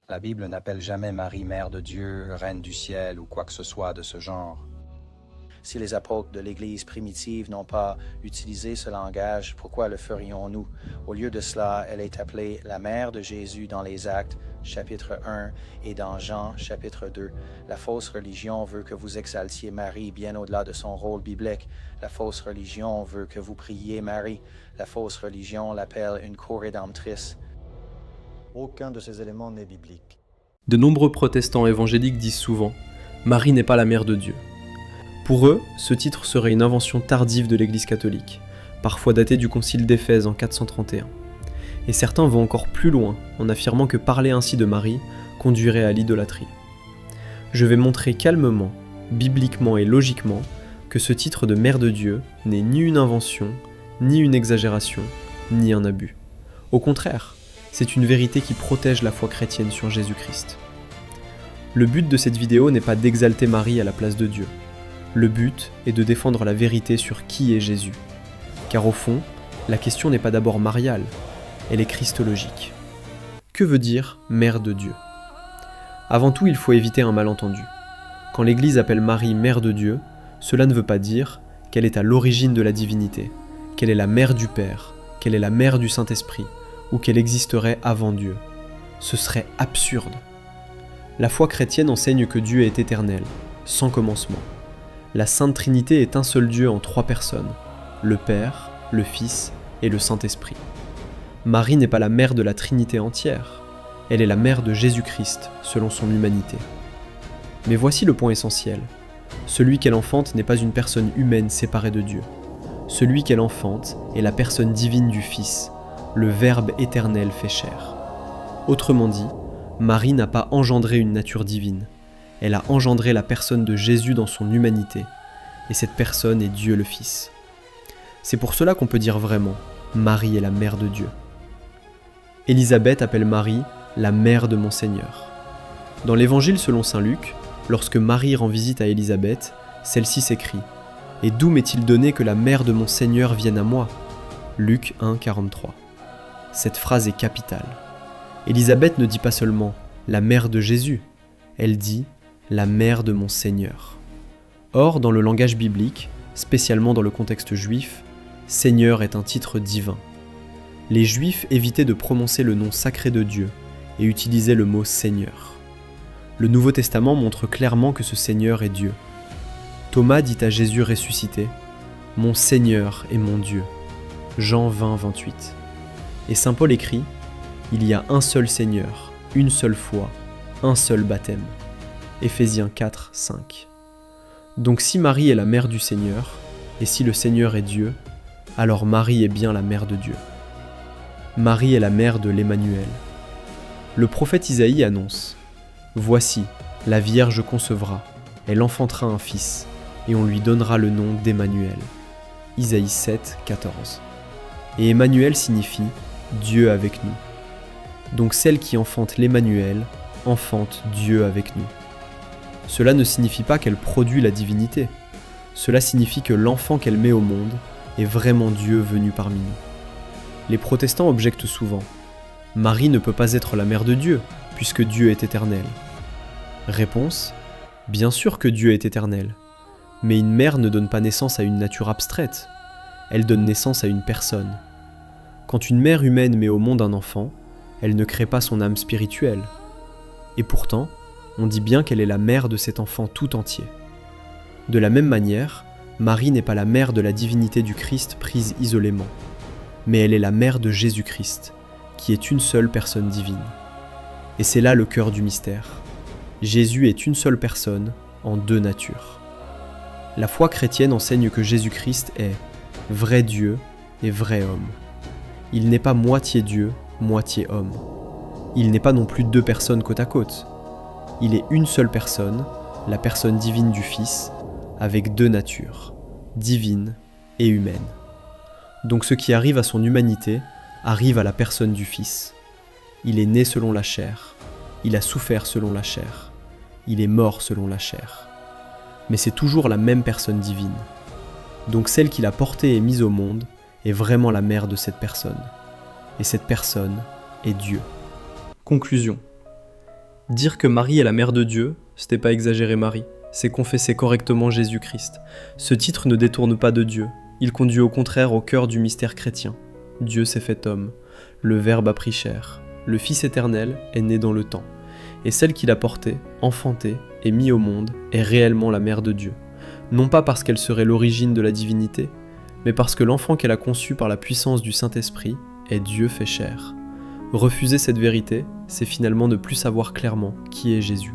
La Bible n'appelle jamais Marie mère de Dieu, reine du ciel ou quoi que ce soit de ce genre. Si les apôtres de l'Église primitive n'ont pas utilisé ce langage, pourquoi le ferions-nous? Au lieu de cela, elle est appelée la mère de Jésus dans les Actes, chapitre 1, et dans Jean, chapitre 2. La fausse religion veut que vous exaltiez Marie bien au-delà de son rôle biblique. La fausse religion veut que vous priez Marie. La fausse religion l'appelle une co-rédemptrice. Aucun de ces éléments n'est biblique. De nombreux protestants évangéliques disent souvent « Marie n'est pas la mère de Dieu ». Pour eux, ce titre serait une invention tardive de l'Église catholique, parfois datée du concile d'Éphèse en 431. Et certains vont encore plus loin en affirmant que parler ainsi de Marie conduirait à l'idolâtrie. Je vais montrer calmement, bibliquement et logiquement que ce titre de mère de Dieu n'est ni une invention, ni une exagération, ni un abus. Au contraire, c'est une vérité qui protège la foi chrétienne sur Jésus-Christ. Le but de cette vidéo n'est pas d'exalter Marie à la place de Dieu. Le but est de défendre la vérité sur qui est Jésus. Car au fond, la question n'est pas d'abord mariale, elle est christologique. Que veut dire « mère de Dieu » ? Avant tout, il faut éviter un malentendu. Quand l'Église appelle Marie mère de Dieu, cela ne veut pas dire qu'elle est à l'origine de la divinité, qu'elle est la mère du Père, qu'elle est la mère du Saint-Esprit, ou qu'elle existerait avant Dieu. Ce serait absurde. La foi chrétienne enseigne que Dieu est éternel, sans commencement. La Sainte Trinité est un seul Dieu en 3 personnes, le Père, le Fils et le Saint-Esprit. Marie n'est pas la mère de la Trinité entière, elle est la mère de Jésus-Christ selon son humanité. Mais voici le point essentiel. Celui qu'elle enfante n'est pas une personne humaine séparée de Dieu. Celui qu'elle enfante est la personne divine du Fils, le Verbe éternel fait chair. Autrement dit, Marie n'a pas engendré une nature divine. Elle a engendré la personne de Jésus dans son humanité, et cette personne est Dieu le Fils. C'est pour cela qu'on peut dire vraiment « Marie est la mère de Dieu ». Élisabeth appelle Marie « la mère de mon Seigneur ». Dans l'Évangile selon saint Luc, lorsque Marie rend visite à Élisabeth, celle-ci s'écrie « Et d'où m'est-il donné que la mère de mon Seigneur vienne à moi ?» Luc 1, 43. Cette phrase est capitale. Élisabeth ne dit pas seulement « la mère de Jésus », elle dit « la mère de mon Seigneur ». Or, dans le langage biblique, spécialement dans le contexte juif, Seigneur est un titre divin. Les Juifs évitaient de prononcer le nom sacré de Dieu et utilisaient le mot Seigneur. Le Nouveau Testament montre clairement que ce Seigneur est Dieu. Thomas dit à Jésus ressuscité « Mon Seigneur et mon Dieu ». Jean 20, 28. Et saint Paul écrit « Il y a un seul Seigneur, une seule foi, un seul baptême ». Éphésiens 4, 5. Donc si Marie est la mère du Seigneur, et si le Seigneur est Dieu, alors Marie est bien la mère de Dieu. Marie est la mère de l'Emmanuel. Le prophète Isaïe annonce « Voici, la Vierge concevra, elle enfantera un fils, et on lui donnera le nom d'Emmanuel. » Isaïe 7, 14. Et Emmanuel signifie « Dieu avec nous ». Donc celle qui enfante l'Emmanuel enfante Dieu avec nous. Cela ne signifie pas qu'elle produit la divinité. Cela signifie que l'enfant qu'elle met au monde est vraiment Dieu venu parmi nous. Les protestants objectent souvent « Marie ne peut pas être la mère de Dieu, puisque Dieu est éternel. » Réponse : bien sûr que Dieu est éternel, mais une mère ne donne pas naissance à une nature abstraite, elle donne naissance à une personne. Quand une mère humaine met au monde un enfant, elle ne crée pas son âme spirituelle. Et pourtant, on dit bien qu'elle est la mère de cet enfant tout entier. De la même manière, Marie n'est pas la mère de la divinité du Christ prise isolément, mais elle est la mère de Jésus-Christ, qui est une seule personne divine. Et c'est là le cœur du mystère. Jésus est une seule personne en 2 natures. La foi chrétienne enseigne que Jésus-Christ est vrai Dieu et vrai homme. Il n'est pas moitié Dieu, moitié homme. Il n'est pas non plus 2 personnes côte à côte. Il est une seule personne, la personne divine du Fils, avec 2 natures, divine et humaine. Donc ce qui arrive à son humanité arrive à la personne du Fils. Il est né selon la chair, il a souffert selon la chair, il est mort selon la chair. Mais c'est toujours la même personne divine. Donc celle qui l'a porté et mise au monde est vraiment la mère de cette personne. Et cette personne est Dieu. Conclusion. Dire que Marie est la mère de Dieu, c'était pas exagérer Marie, c'est confesser correctement Jésus-Christ. Ce titre ne détourne pas de Dieu, il conduit au contraire au cœur du mystère chrétien. Dieu s'est fait homme, le Verbe a pris chair, le Fils éternel est né dans le temps, et celle qu'il a portée, enfantée et mis au monde est réellement la mère de Dieu, non pas parce qu'elle serait l'origine de la divinité, mais parce que l'enfant qu'elle a conçu par la puissance du Saint-Esprit est Dieu fait chair. Refuser cette vérité, c'est finalement ne plus savoir clairement qui est Jésus.